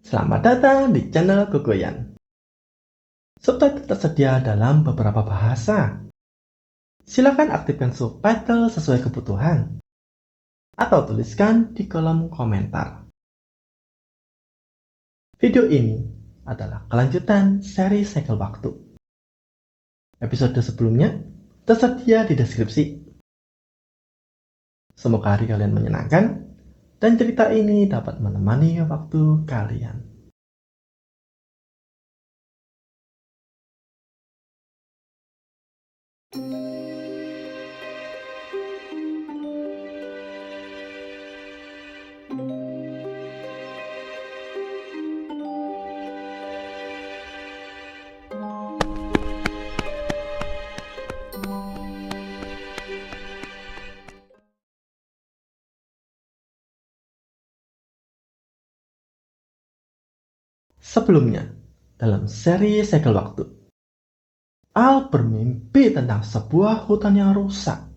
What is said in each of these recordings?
Selamat datang di channel Gogoyan. Subtitle tersedia dalam beberapa bahasa. Silakan aktifkan subtitle sesuai kebutuhan atau tuliskan di kolom komentar. Video ini adalah kelanjutan seri Segel Waktu. Episode sebelumnya tersedia di deskripsi. Semoga hari kalian menyenangkan dan cerita ini dapat menemani waktu kalian. Sebelumnya, dalam seri Segel Waktu, Al bermimpi tentang sebuah hutan yang rusak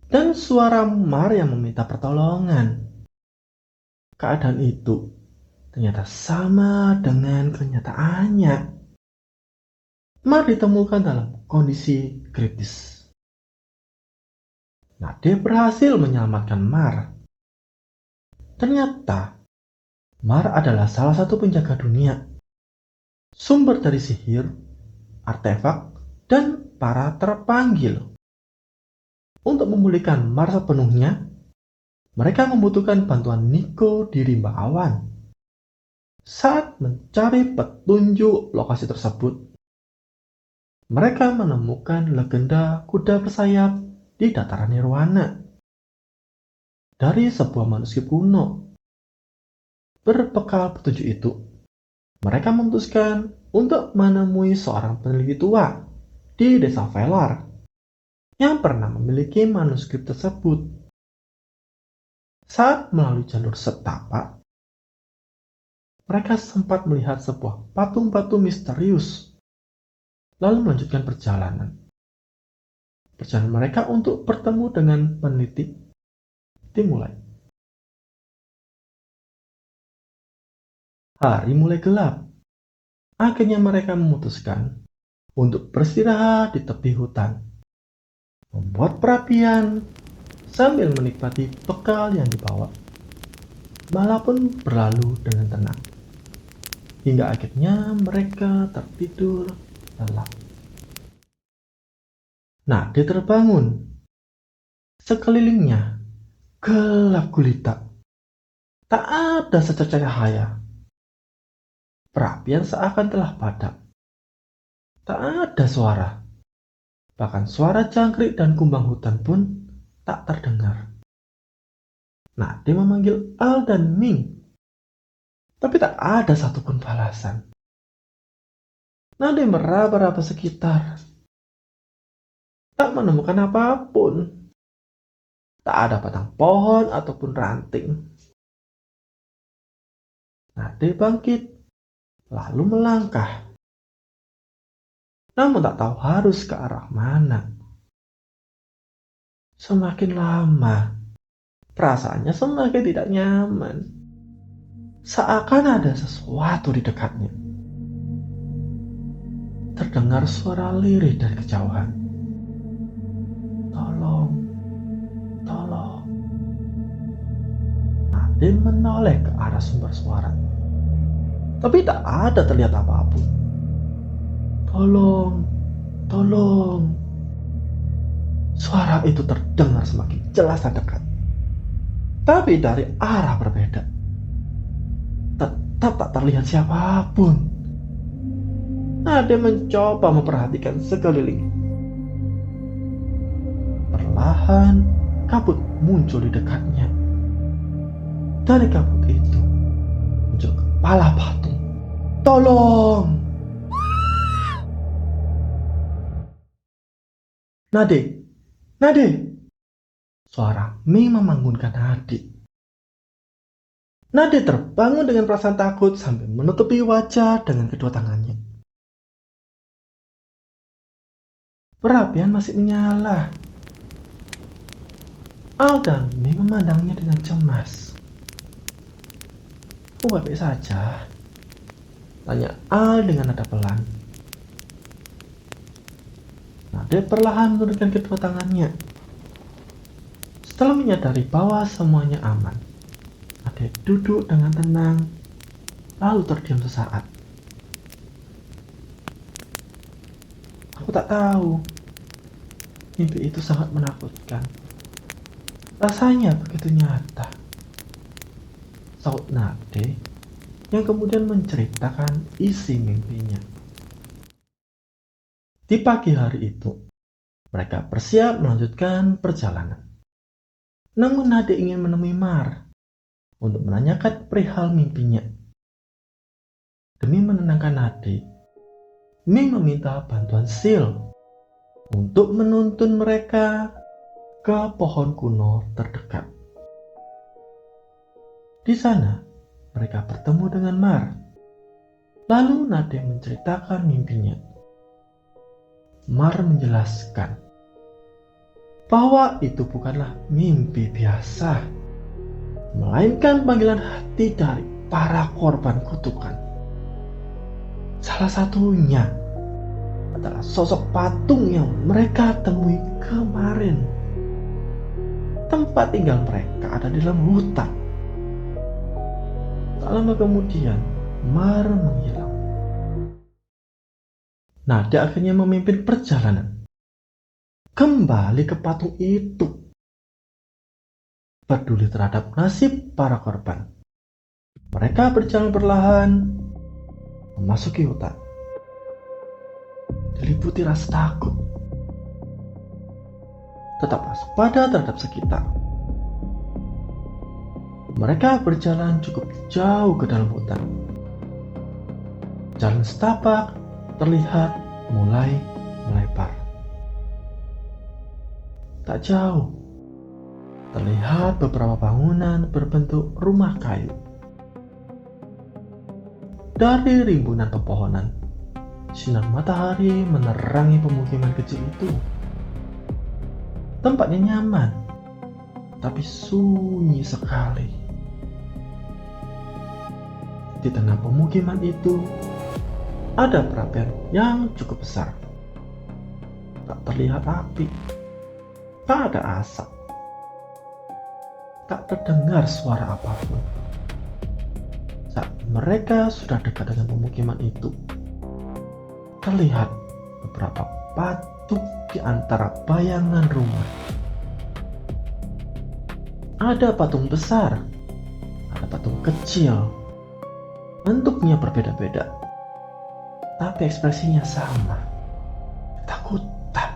dan suara Mar yang meminta pertolongan. Keadaan itu ternyata sama dengan kenyataannya. Mar ditemukan dalam kondisi kritis. Nade berhasil menyelamatkan Mar. Ternyata Mar adalah salah satu penjaga dunia, sumber dari sihir, artefak, dan para terpanggil. Untuk memulihkan Mar sepenuhnya, mereka membutuhkan bantuan Nico di rimba awan. Saat mencari petunjuk lokasi tersebut, mereka menemukan legenda kuda bersayap di dataran Nirwana dari sebuah manuskrip kuno. Berbekal petunjuk itu, mereka memutuskan untuk menemui seorang peneliti tua di desa Velar yang pernah memiliki manuskrip tersebut. Saat melalui jalur setapak, mereka sempat melihat sebuah patung batu misterius, lalu melanjutkan perjalanan. Perjalanan mereka untuk bertemu dengan peneliti dimulai. Hari mulai gelap. Akhirnya mereka memutuskan untuk beristirahat di tepi hutan, membuat perapian sambil menikmati bekal yang dibawa. Malam pun berlalu dengan tenang, hingga akhirnya mereka tertidur lelap. Nade terbangun. Sekelilingnya gelap gulita. Tak ada secercah cahaya. Perapian seakan telah padam. Tak ada suara. Bahkan suara jangkrik dan kumbang hutan pun tak terdengar. Nade memanggil Al dan Ming, tapi tak ada satupun balasan. Nade meraba-raba sekitar, tak menemukan apapun. Tak ada batang pohon ataupun ranting. Nade bangkit, lalu melangkah. Namun tak tahu harus ke arah mana. Semakin lama, perasaannya semakin tidak nyaman. Seakan ada sesuatu di dekatnya. Terdengar suara lirih dari kejauhan. Tolong, tolong. Nade menoleh ke arah sumber suara. Tapi tak ada terlihat apapun. Tolong, tolong. Suara itu terdengar semakin jelas dan dekat. Tapi dari arah berbeda. Tetap tak terlihat siapapun. Nade mencoba memperhatikan sekeliling. Perlahan, kabut muncul di dekatnya. Dari kabut itu muncul kepala patung. Tolong! Nade! Nade! Suara Ming membangunkan adik. Nade terbangun dengan perasaan takut sambil menutupi wajah dengan kedua tangannya. Perapian masih menyala. Al dan Ming memandangnya dengan cemas. Oh, baik saja, tanya Al dengan nada pelan. Nade perlahan menurunkan kedua tangannya. Setelah menyadari bahwa semuanya aman, Nade duduk dengan tenang, lalu terdiam sesaat. Aku tak tahu, mimpi itu sangat menakutkan. Rasanya begitu nyata, sahut Nade yang kemudian menceritakan isi mimpinya. Di pagi hari itu, mereka bersiap melanjutkan perjalanan. Namun Nade ingin menemui Mar untuk menanyakan perihal mimpinya. Demi menenangkan Nade, Ming meminta bantuan Sil untuk menuntun mereka ke pohon kuno terdekat. Di sana, mereka bertemu dengan Mar. Lalu Nade menceritakan mimpinya. Mar menjelaskan bahwa itu bukanlah mimpi biasa, melainkan panggilan hati dari para korban kutukan. Salah satunya adalah sosok patung yang mereka temui kemarin. Tempat tinggal mereka ada di dalam hutan. Tak lama kemudian, Mar menghilang. Nada akhirnya memimpin perjalanan kembali ke patung itu, peduli terhadap nasib para korban. Mereka berjalan perlahan memasuki hutan, diliputi rasa takut. Tetap waspada terhadap sekitar. Mereka berjalan cukup jauh ke dalam hutan. Jalan setapak terlihat mulai melebar. Tak jauh, terlihat beberapa bangunan berbentuk rumah kayu. Dari rimbunan pepohonan, sinar matahari menerangi pemukiman kecil itu. Tempatnya nyaman, tapi sunyi sekali. Di tengah pemukiman itu, ada perapian yang cukup besar. Tak terlihat api, tak ada asap, tak terdengar suara apapun. Saat mereka sudah dekat dengan pemukiman itu, terlihat beberapa patung di antara bayangan rumah. Ada patung besar, ada patung kecil. Bentuknya berbeda-beda, tapi ekspresinya sama. Ketakutan.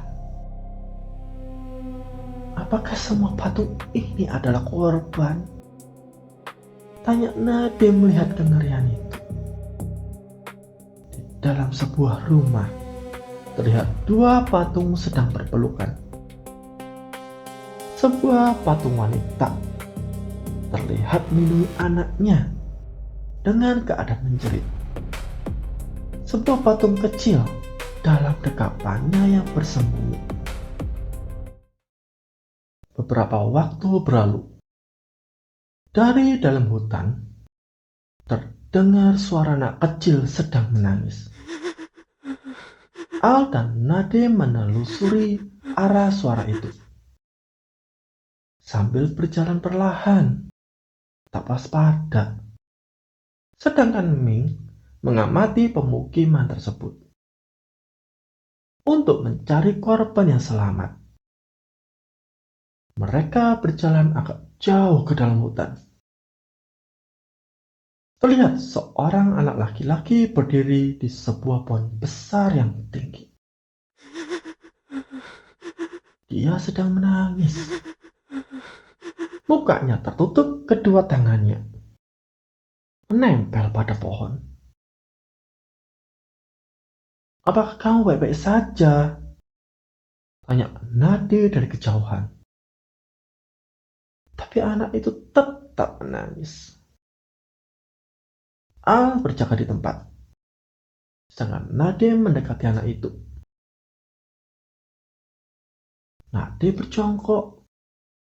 Apakah semua patung ini adalah korban? Tanya Nade melihat kengerian itu. Di dalam sebuah rumah, terlihat dua patung sedang berpelukan. Sebuah patung wanita terlihat melindungi anaknya dengan keadaan menjerit. Sebuah patung kecil dalam dekapannya yang bersembunyi. Beberapa waktu berlalu. Dari dalam hutan, terdengar suara anak kecil sedang menangis. Al dan Nade menelusuri arah suara itu. Sambil berjalan perlahan, tak waspada. Sedangkan Ming mengamati pemukiman tersebut untuk mencari korban yang selamat. Mereka berjalan agak jauh ke dalam hutan. Terlihat seorang anak laki-laki berdiri di sebuah pohon besar yang tinggi. Dia sedang menangis. Mukanya tertutup kedua tangannya, menempel pada pohon. "Apakah kamu baik-baik saja?" tanya Nade dari kejauhan. Tapi anak itu tetap menangis. Al berjaga di tempat, sedangkan Nade mendekati anak itu. Nade berjongkok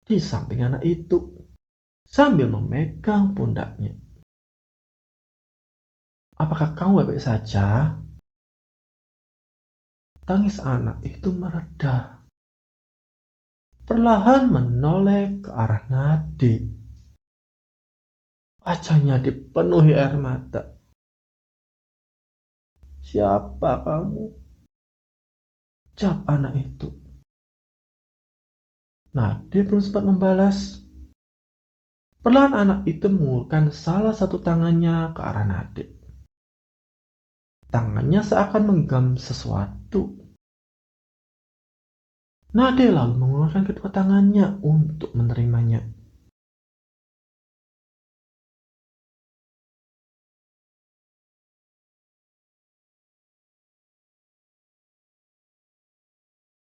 di samping anak itu sambil memegang pundaknya. apakah kamu baik-baik saja? Tangis anak itu mereda. Perlahan menoleh ke arah Nade. Wajahnya dipenuhi air mata. Siapa kamu? Jawab anak itu. Nade belum sempat membalas. Perlahan anak itu mengulurkan salah satu tangannya ke arah Nade. Tangannya seakan menggenggam sesuatu. Nade lalu mengulurkan kedua tangannya untuk menerimanya.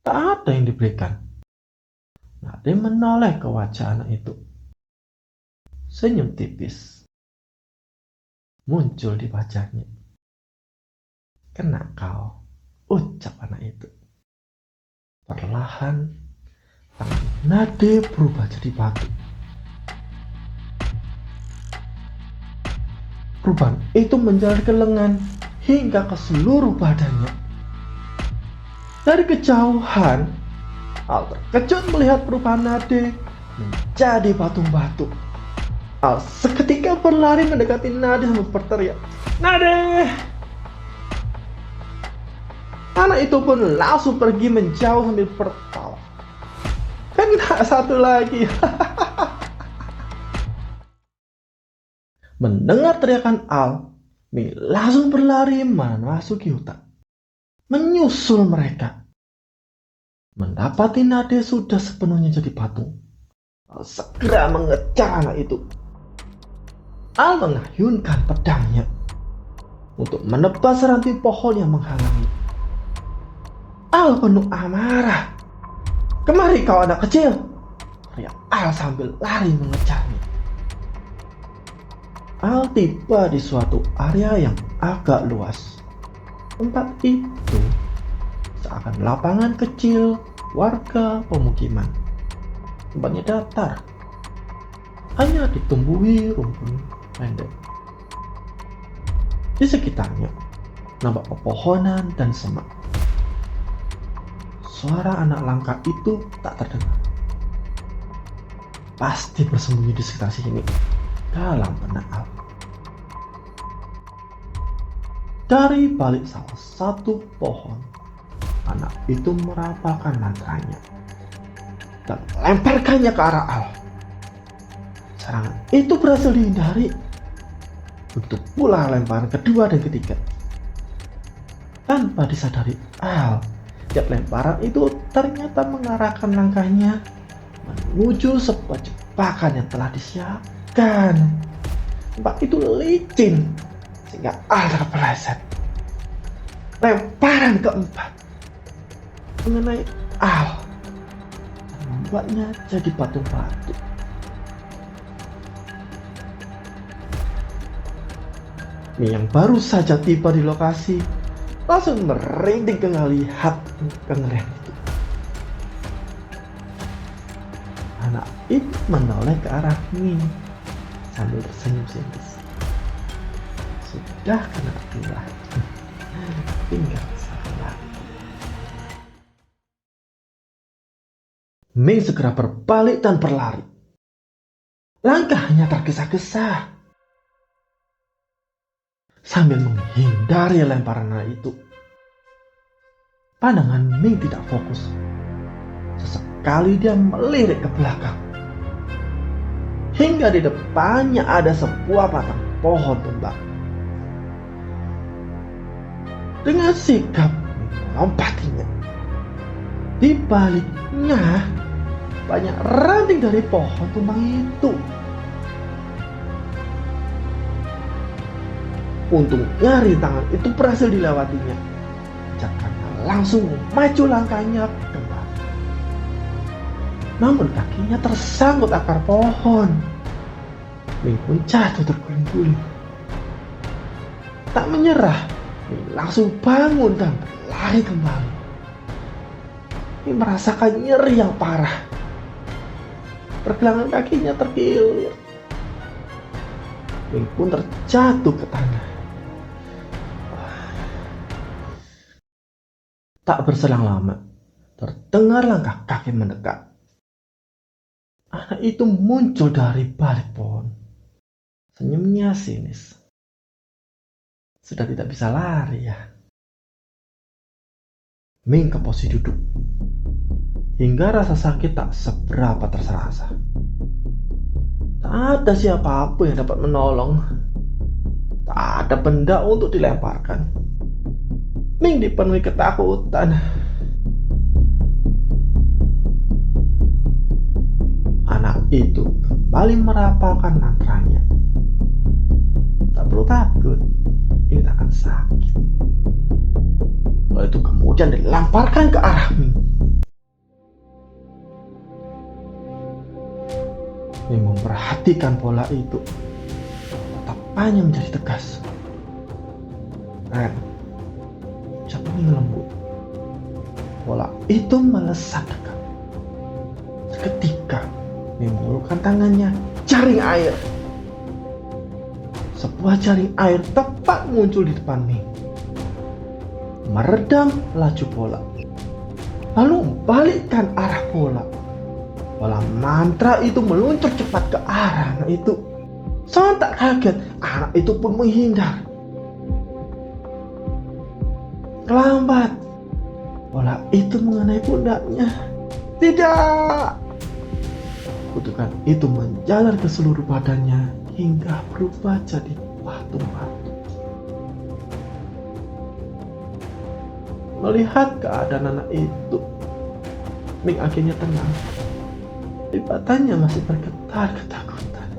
Tak ada yang diberikan. Nade menoleh ke wajah anak itu. Senyum tipis muncul di wajahnya. Kena kau, ucap anak itu. Perlahan, tangan Nade berubah jadi batu. Perubahan itu menjalar ke lengan hingga ke seluruh badannya. Dari kejauhan, Al terkejut melihat perubahan Nade menjadi batu-batu. Al seketika berlari mendekati Nade sambil berteriak, "Nade!" Anak itu pun langsung pergi menjauh sambil tertawa. Kena satu lagi. Mendengar teriakan Al, Mi langsung berlari memasuki hutan, menyusul mereka. Mendapati Nade sudah sepenuhnya jadi patung, Al segera mengejar anak itu. Al mengayunkan pedangnya untuk menebas ranting pohon yang menghalangi. Al penuh amarah. "Kemari kau anak kecil!" teriak Al sambil lari mengejarnya. Al tiba di suatu area yang agak luas. Tempat itu seakan lapangan kecil warga pemukiman. Tempatnya datar, hanya ditumbuhi rumput pendek. Di sekitarnya nampak pepohonan dan semak. Suara anak langka itu tak terdengar. Pasti bersembunyi di sekitar sini, dalam benak Al. Dari balik salah satu pohon, anak itu merapalkan mantranya dan lemparkannya ke arah Al. Serangan itu berhasil dihindari. Begitu pula lemparan kedua dan ketiga. Tanpa disadari Al, tiap lemparan itu ternyata mengarahkan langkahnya menuju sebuah jebakan yang telah disiapkan. Tempat itu licin sehingga Al terpeleset. Lemparan keempat mengenai Al dan membuatnya jadi patung batu. Mi yang baru saja tiba di lokasi langsung merinding ketika lihat kengerian itu. Anak itu menoleh ke arah Mi sambil tersenyum sinis. Sudah kena dua, tinggal satu lagi. Mi segera berbalik dan berlari. Langkahnya tergesa-gesa sambil menghindari lemparan anak itu. Pandangan Ming tidak fokus. Sesekali dia melirik ke belakang. Hingga di depannya ada sebuah batang pohon tumbang. Dengan sigap melompatinya. Di baliknya banyak ranting dari pohon tumbang itu. Untungnya rintangan itu berhasil dilewatinya. Jakanya langsung maju langkahnya kembali. Namun kakinya tersangkut akar pohon. Ming pun jatuh terguling-guling. Tak menyerah, Ming langsung bangun dan berlari kembali. Ming merasakan nyeri yang parah. Pergelangan kakinya terkilir. Ming pun terjatuh ke tanah. Tak berselang lama, terdengar langkah kaki mendekat. Anak itu muncul dari balik pohon. Senyumnya sinis. Sudah tidak bisa lari ya. Ming ke posisi duduk. Hingga rasa sakit tak seberapa terasa. Tak ada siapapun yang dapat menolong. Tak ada benda untuk dilemparkan. Ming dipenuhi ketakutan. Anak itu kembali merapalkan mantranya. Tak perlu takut, ini tak akan sakit. Lalu itu kemudian dilemparkan ke arah Ming. Ming memperhatikan pola itu. Tatapannya menjadi tegas. Ren, ucap Ming lembut. Pola itu melesat dekat. Seketika Ming mengulurkan tangannya, jaring air. Sebuah jaring air tepat muncul di depan Ming, meredam laju pola, lalu membalikkan arah pola. Pola mantra itu meluncur cepat ke arah anak itu. Sontak kaget, anak itu pun menghindar. Terlambat, pola itu mengenai pundaknya. Tidak! Kutukan itu menjalar ke seluruh badannya hingga berubah jadi batu-batu. Melihat keadaan anak itu, Ming akhirnya tenang. Di badannya masih bergetar ketakutan.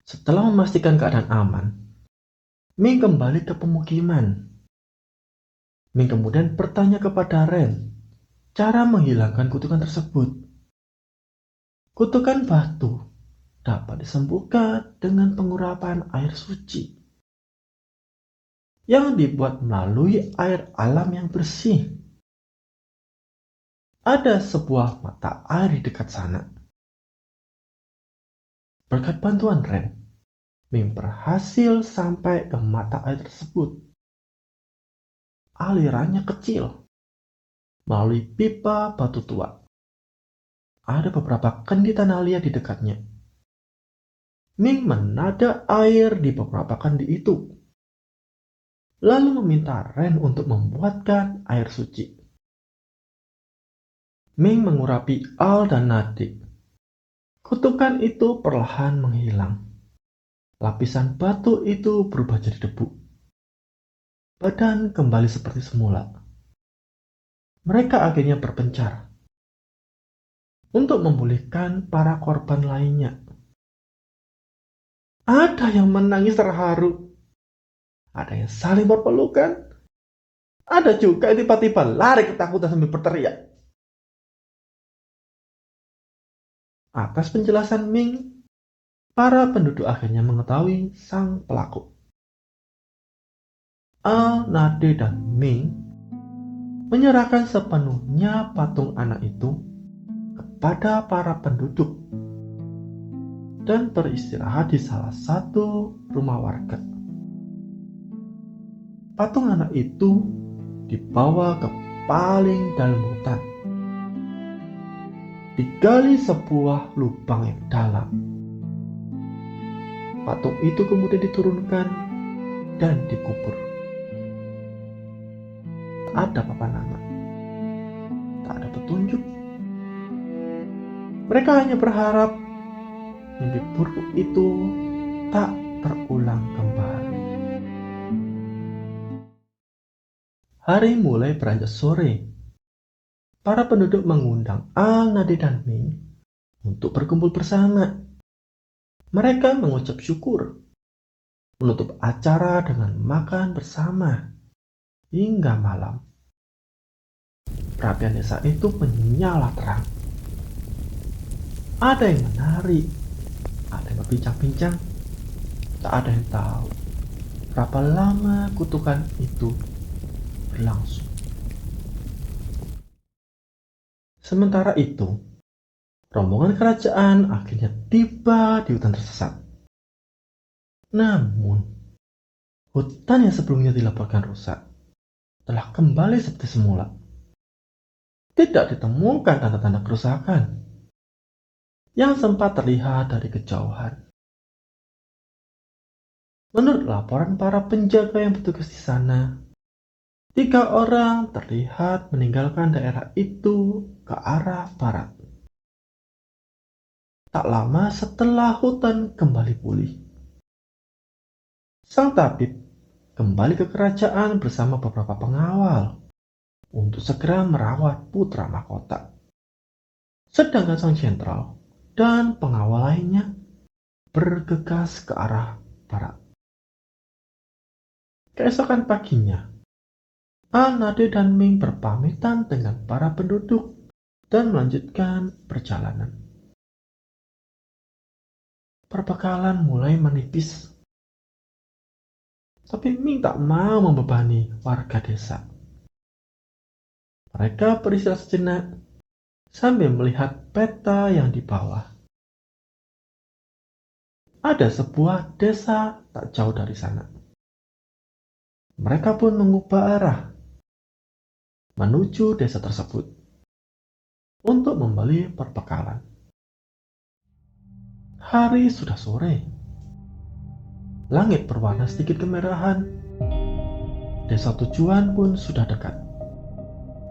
Setelah memastikan keadaan aman, Ming kembali ke pemukiman. Ming kemudian bertanya kepada Ren cara menghilangkan kutukan tersebut. Kutukan batu dapat disembuhkan dengan pengurapan air suci yang dibuat melalui air alam yang bersih. Ada sebuah mata air di dekat sana. Berkat bantuan Ren, Ming berhasil sampai ke mata air tersebut. Alirannya kecil, melalui pipa batu tua. Ada beberapa kendi tanah liat di dekatnya. Ming menada air di beberapa kendi itu, lalu meminta Ren untuk membuatkan air suci. Ming mengurapi Al dan Nade. Kutukan itu perlahan menghilang. Lapisan batu itu berubah jadi debu. Badan kembali seperti semula. Mereka akhirnya berpencar untuk memulihkan para korban lainnya. Ada yang menangis terharu. Ada yang saling berpelukan. Ada juga yang tiba-tiba lari ketakutan sambil berteriak. Atas penjelasan Ming, para penduduk akhirnya mengetahui sang pelaku. Al, Nade, dan Ming menyerahkan sepenuhnya patung anak itu kepada para penduduk dan beristirahat di salah satu rumah warga. Patung anak itu dibawa ke paling dalam hutan. Digali sebuah lubang yang dalam. Patung itu kemudian diturunkan dan dikubur. Tak ada papan nama, tak ada petunjuk. Mereka hanya berharap mimpi buruk itu tak terulang kembali. Hari mulai beranjak sore. Para penduduk mengundang Al, Nade, dan Ming untuk berkumpul bersama. Mereka mengucap syukur, menutup acara dengan makan bersama hingga malam. Perapian desa itu menyala terang. Ada yang menari, ada yang berbincang-bincang. Tak ada yang tahu berapa lama kutukan itu berlangsung. Sementara itu, rombongan kerajaan akhirnya tiba di hutan tersesat. Namun, hutan yang sebelumnya dilaporkan rusak telah kembali seperti semula. Tidak ditemukan tanda-tanda kerusakan yang sempat terlihat dari kejauhan. Menurut laporan para penjaga yang bertugas di sana, 3 orang terlihat meninggalkan daerah itu ke arah barat. Tak lama setelah hutan kembali pulih, sang tabib kembali ke kerajaan bersama beberapa pengawal untuk segera merawat putra mahkota. Sedangkan sang jenderal dan pengawal lainnya bergegas ke arah barat. Keesokan paginya, Al-Nade dan Ming berpamitan dengan para penduduk dan melanjutkan perjalanan. Perbekalan mulai menipis, tapi Ming tak mau membebani warga desa. Mereka beristirahat sejenak sambil melihat peta yang dibawa. Ada sebuah desa tak jauh dari sana. Mereka pun mengubah arah menuju desa tersebut untuk membeli perbekalan. Hari sudah sore. Langit berwarna sedikit kemerahan. Desa tujuan pun sudah dekat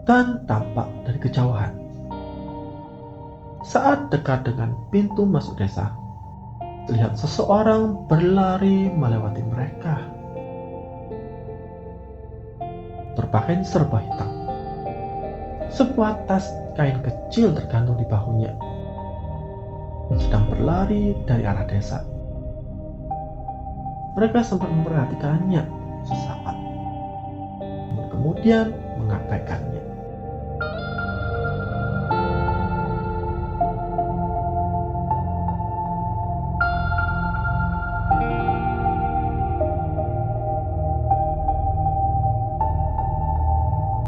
dan tampak dari kejauhan. Saat dekat dengan pintu masuk desa, terlihat seseorang berlari melewati mereka. Berpakaian serba hitam. Sebuah tas kain kecil tergantung di bahunya. Sedang berlari dari arah desa. Mereka sempat memperhatikannya sesaat, namun kemudian mengabaikannya.